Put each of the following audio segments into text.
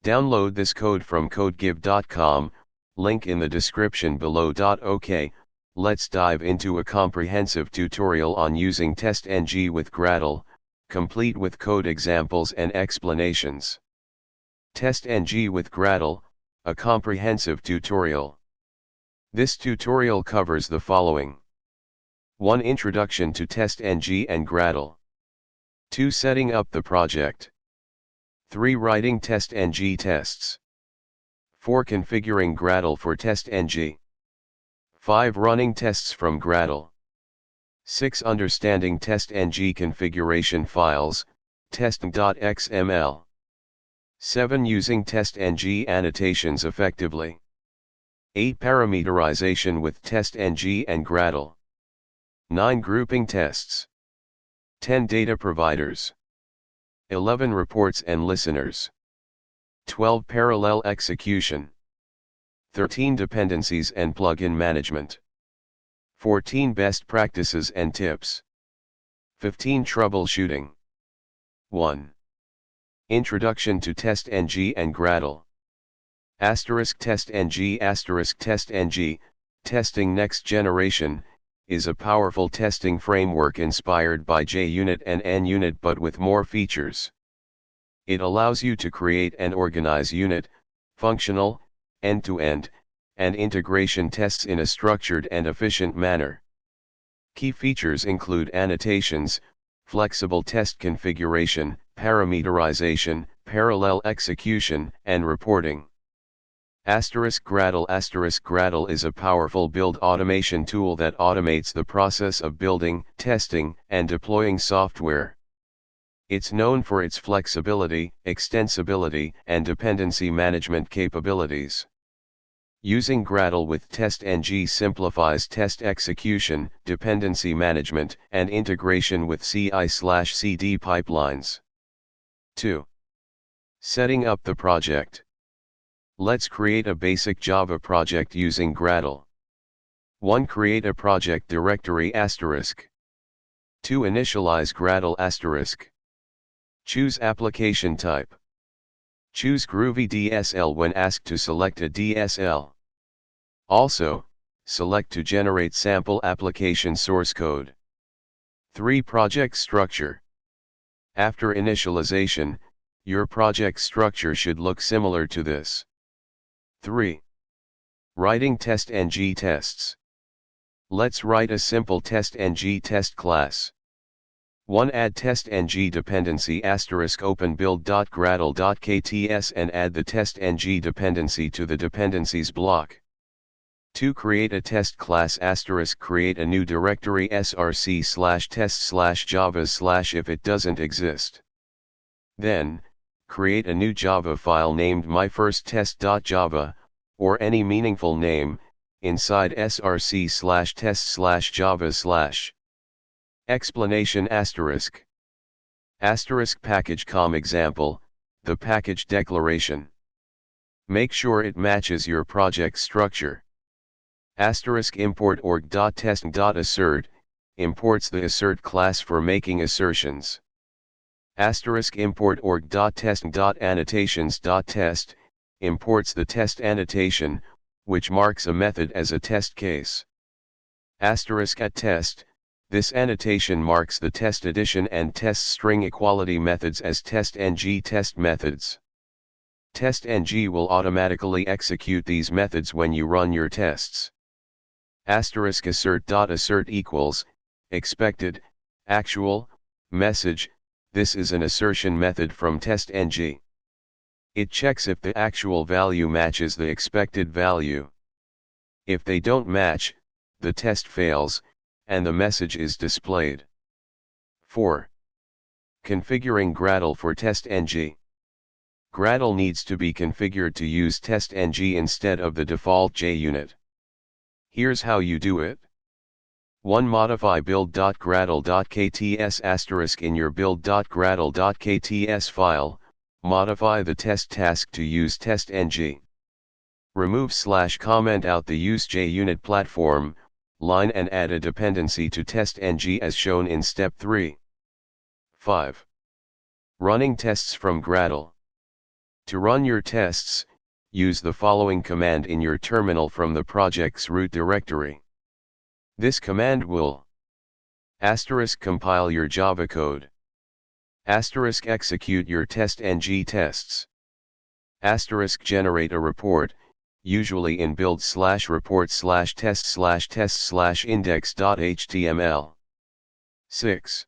Download this code from codegive.com, link in the description below. OK, let's dive into a comprehensive tutorial on using testng with Gradle, complete with code examples and explanations. Testng with Gradle, a comprehensive tutorial. This tutorial covers the following. 1. Introduction to testng and Gradle. 2. Setting up the project. 3. Writing testng tests. 4. Configuring Gradle for testng. 5. Running tests from Gradle. 6. Understanding testng configuration files, testng.xml. 7. Using testng annotations effectively. 8. Parameterization with testng and Gradle. 9. Grouping tests. 10. Data providers. 11. Reports and listeners. 12. Parallel execution. 13. Dependencies and plugin management. 14. Best practices and tips. 15. Troubleshooting. 1. Introduction to testng and Gradle. *testng*, testing next generation, is a powerful testing framework inspired by JUnit and nunit but with more features. It allows you to create and organize unit, functional, end-to-end, and integration tests in a structured and efficient manner. Key features include annotations, flexible test configuration, parameterization, parallel execution, and reporting. Gradle is a powerful build automation tool that automates the process of building, testing, and deploying software. It's known for its flexibility, extensibility, and dependency management capabilities. Using Gradle with testng simplifies test execution, dependency management, and integration with CI/CD pipelines. 2. Setting up the project. Let's create a basic Java project using Gradle. 1. Create a project directory *. 2. Initialize Gradle *. Choose application type. Choose Groovy DSL when asked to select a DSL. Also, select to generate sample application source code. 3. Project structure. After initialization, your project structure should look similar to this. 3. Writing testng tests. Let's write a simple testng test class. 1. Add testng dependency *, open build.gradle.kts and add the testng dependency to the dependencies block. 2. Create a test class *, create a new directory src/test/javas/ if it doesn't exist. Then, create a new Java file named myfirsttest.java, or any meaningful name, inside src/test/java/. Explanation **** package com example, the package declaration. Make sure it matches your project structure. *import org.testng.assert, imports the assert class for making assertions. *import org.testng.annotations.test, imports the test annotation, which marks a method as a test case. *@test, this annotation marks the test addition and test string equality methods as testng test methods. Testng will automatically execute these methods when you run your tests. *assert.assert equals, expected, actual, message, this is an assertion method from testng. It checks if the actual value matches the expected value. If they don't match, the test fails, and the message is displayed. 4. Configuring Gradle for testng. Gradle needs to be configured to use testng instead of the default JUnit. Here's how you do it. 1. Modify build.gradle.kts * in your build.gradle.kts file, modify the test task to use testng. Remove / comment out the use JUnit platform line and add a dependency to testng as shown in step 3. 5. Running tests from Gradle. To run your tests, use the following command in your terminal from the project's root directory. This command will * compile your Java code, * execute your testng tests, * generate a report, usually in build/report/test/test/index.html. 6.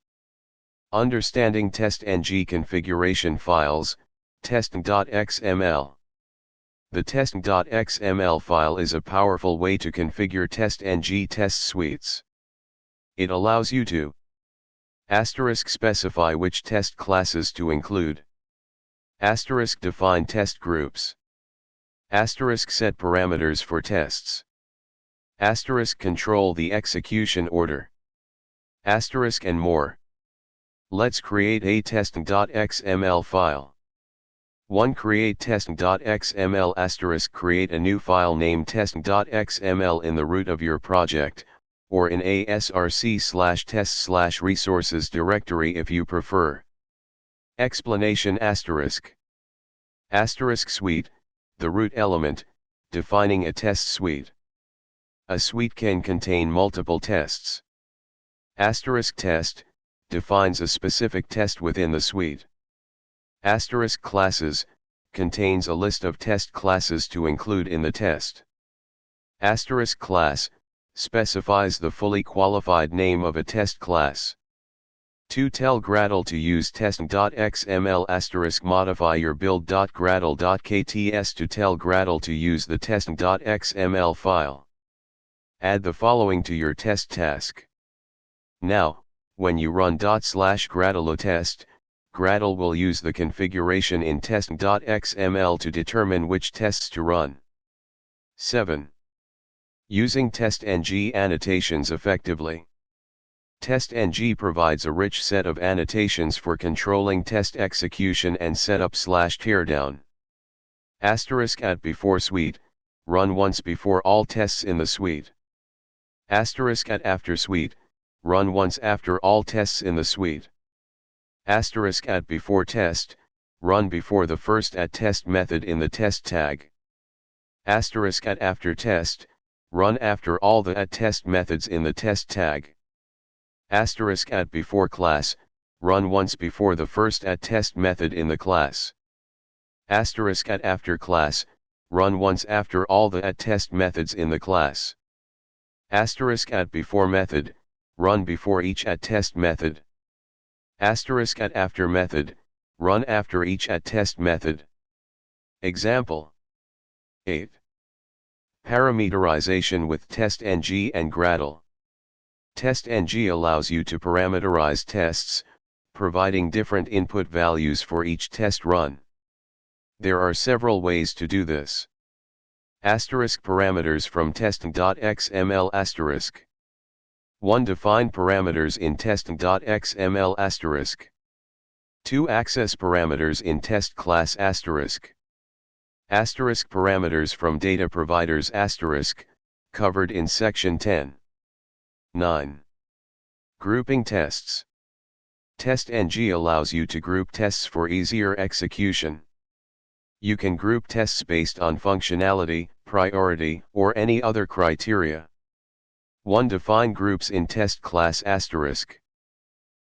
Understanding testng configuration files, testng.xml. The testng.xml file is a powerful way to configure testng test suites. It allows you to * specify which test classes to include, * define test groups, * set parameters for tests, * control the execution order, * and more. Let's create a testng.xml file. 1. Create testng.xml *. Create a new file named testng.xml in the root of your project, or in a src/tests/resources directory if you prefer. Explanation **** suite, the root element, defining a test suite. A suite can contain multiple tests. **test, defines a specific test within the suite. * classes, contains a list of test classes to include in the test. * class, specifies the fully qualified name of a test class. 2. Tell Gradle to use testng.xml *. Modify your build.gradle.kts to tell Gradle to use the testng.xml file. Add the following to your test task. Now, when you run /Gradle test, Gradle will use the configuration in testng.xml to determine which tests to run. 7. Using testng annotations effectively. Testng provides a rich set of annotations for controlling test execution and setup/teardown. * at before suite, run once before all tests in the suite. * at after suite, run once after all tests in the suite. * at before test, run before the first @test method in the test tag. * at after test, run after all the @test methods in the test tag. * at before class, run once before the first @test method in the class. * at after class, run once after all the @test methods in the class. * at before method, run before each @test method. * at after method, run after each @test method. Example 8. Parameterization with testng and Gradle. Testng allows you to parameterize tests, providing different input values for each test run. There are several ways to do this. Parameters from testng.xml 1. Define parameters in testng.xml 2. Access parameters in test class parameters from data providers covered in section 10. 9. Grouping tests. Testng allows you to group tests for easier execution. You can group tests based on functionality, priority, or any other criteria. 1. Define groups in test class *.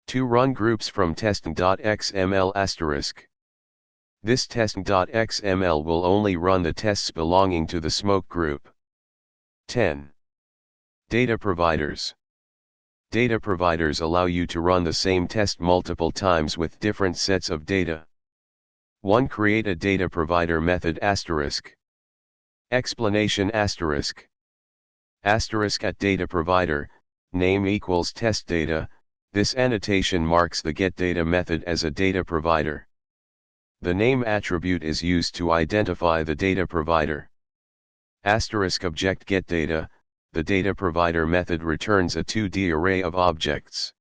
2. Run groups from testng.xml *. This testng.xml will only run the tests belonging to the smoke group. 10. Data providers. Data providers allow you to run the same test multiple times with different sets of data. 1. Create a data provider method *. Explanation *. At data provider, name equals test data. This annotation marks the getData method as a data provider. The name attribute is used to identify the data provider. Object getData, the data provider method returns a 2D array of objects.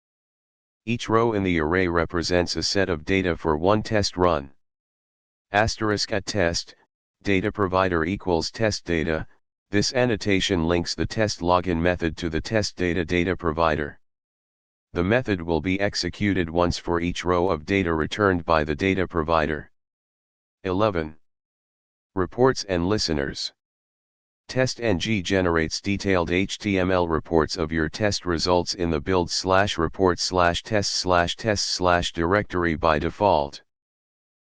Each row in the array represents a set of data for one test run. At test, data provider equals test data. This annotation links the test login method to the test data provider. The method will be executed once for each row of data returned by the data provider. 11. Reports and listeners. Testng generates detailed HTML reports of your test results in the build/report/test/test/ directory by default.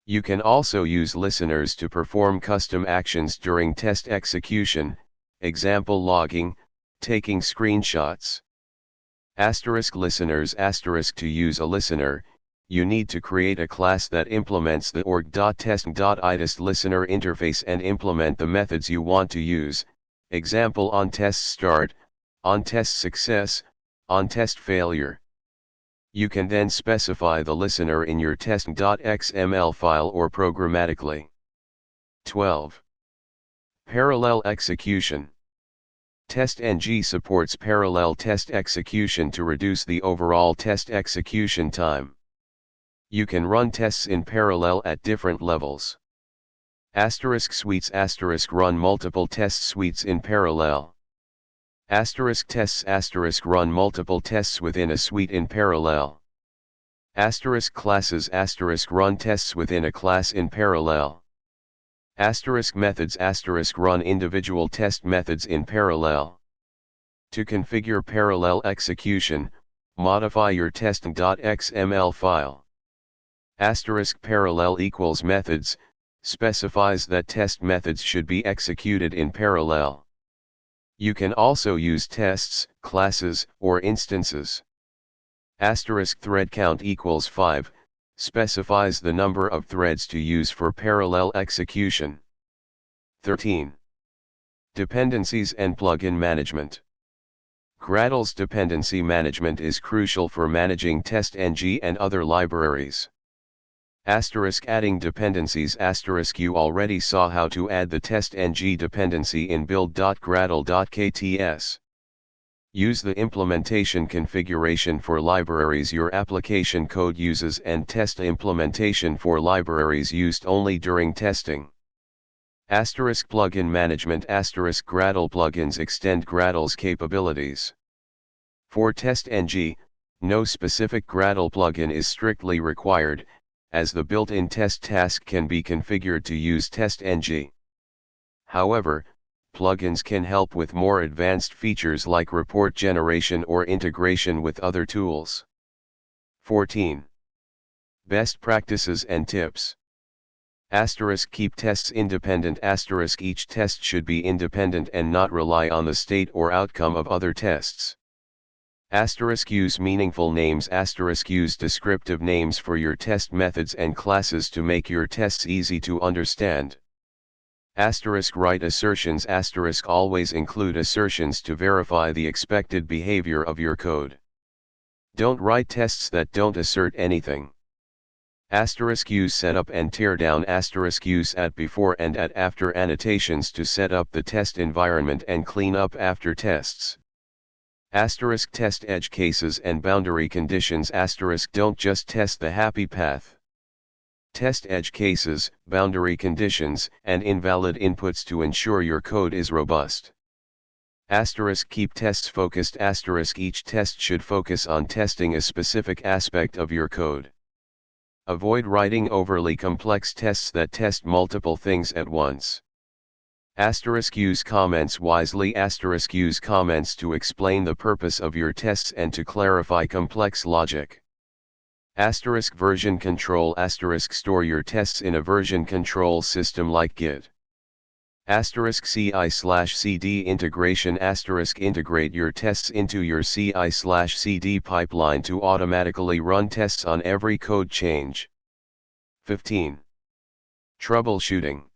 You can also use listeners to perform custom actions during test execution, example logging, taking screenshots. Listeners. To use a listener, you need to create a class that implements the org.testng.xml listener interface and implement the methods you want to use, example on test start, on test success, on test failure. You can then specify the listener in your testng.xml file or programmatically. 12. Parallel execution. Testng supports parallel test execution to reduce the overall test execution time. You can run tests in parallel at different levels. Suites run multiple test suites in parallel. Tests run multiple tests within a suite in parallel. Classes run tests within a class in parallel. Methods run individual test methods in parallel. To configure parallel execution, modify your testng.xml file. Parallel equals methods, specifies that test methods should be executed in parallel. You can also use tests, classes, or instances. Thread count equals 5, specifies the number of threads to use for parallel execution. 13. Dependencies and plugin management. Gradle's dependency management is crucial for managing testng and other libraries. Adding dependencies. You already saw how to add the testng dependency in build.gradle.kts. Use the implementation configuration for libraries your application code uses and test implementation for libraries used only during testing. Plugin management. Gradle plugins extend Gradle's capabilities. For testng, no specific Gradle plugin is strictly required, as the built-in test task can be configured to use testng. However, plugins can help with more advanced features like report generation or integration with other tools. 14. Best practices and tips. Keep tests independent. Each test should be independent and not rely on the state or outcome of other tests. Use meaningful names. Use descriptive names for your test methods and classes to make your tests easy to understand. Write assertions. Always include assertions to verify the expected behavior of your code. Don't write tests that don't assert anything. Use setup and teardown. Use at before and at after annotations to set up the test environment and clean up after tests. Test edge cases and boundary conditions. Don't just test the happy path. Test edge cases, boundary conditions, and invalid inputs to ensure your code is robust. Keep tests focused. Each test should focus on testing a specific aspect of your code. Avoid writing overly complex tests that test multiple things at once. Use comments wisely. Use comments to explain the purpose of your tests and to clarify complex logic. Version control. Store your tests in a version control system like Git. CI/CD integration. Integrate your tests into your CI/CD pipeline to automatically run tests on every code change. 15. Troubleshooting.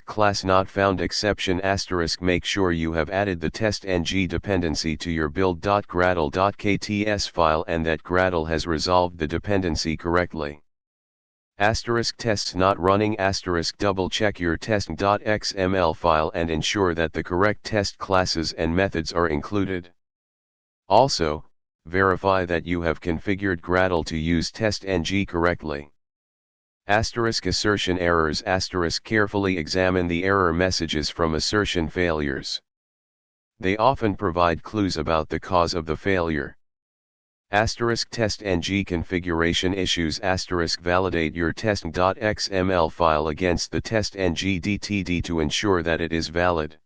Class not found exception. Make sure you have added the testng dependency to your build.gradle.kts file and that Gradle has resolved the dependency correctly. Tests not running. Double check your testng.xml file and ensure that the correct test classes and methods are included. Also, verify that you have configured Gradle to use testng correctly. Assertion errors. Carefully examine the error messages from assertion failures. They often provide clues about the cause of the failure. *testng configuration issues *validate your testng.xml file against the testng.dtd to ensure that it is valid.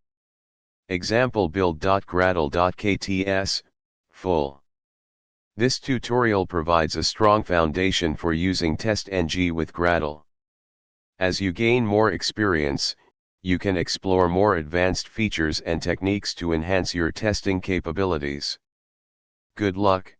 Example build.gradle.kts, full. This tutorial provides a strong foundation for using testng with Gradle. As you gain more experience, you can explore more advanced features and techniques to enhance your testing capabilities. Good luck.